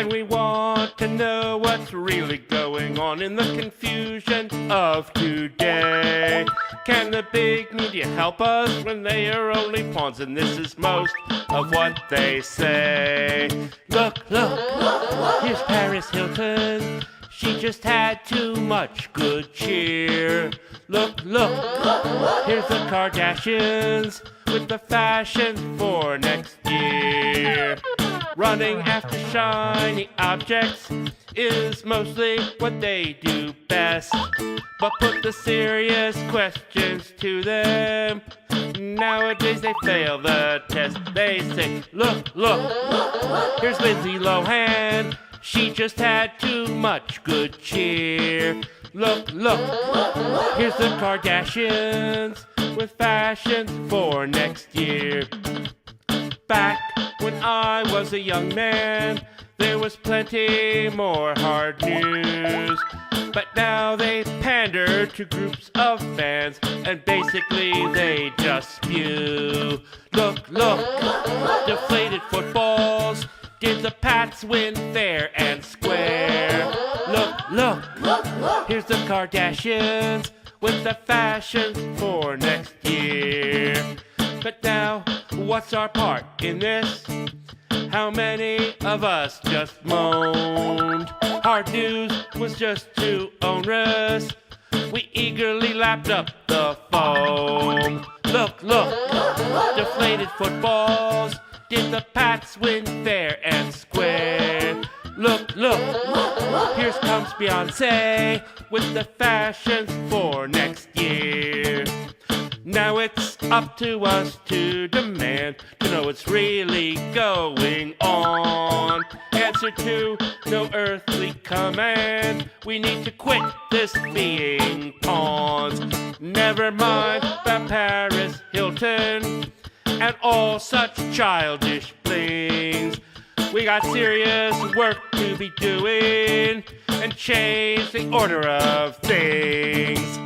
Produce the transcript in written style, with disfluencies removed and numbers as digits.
when we want to know what's really going on in the confusion of today. Can the big media help us when they are only pawns, and this is most of what they say? Look, here's Paris Hilton. She just had too much good cheer. Look, here's the Kardashians with the fashion for next year. Running after shiny objects is mostly what they do best. But put the serious questions to them. Nowadays they fail the test. They say, look, here's Lindsay Lohan. She just had too much good cheer. Look, here's the Kardashians with fashions for next year. Back when I was a young man, there was plenty more hard news. But now they pander to groups of fans, and basically they just spew. Look, deflated footballs. Did the Pats win fair and square? Look, here's the Kardashians with the fashions for next year. But now, what's our part in this? How many of us just moaned? Hard news was just too onerous. We eagerly lapped up the foam. Look, deflated footballs. Did the Pats win fair and square? Look, here comes Beyonce with the fashions for next year. Now it's up to us to demand to know what's really going on. Answer to no earthly command. We need to quit this being pawns. Never mind about Paris Hilton and all such childish flings. We got serious work to be doing and change the order of things.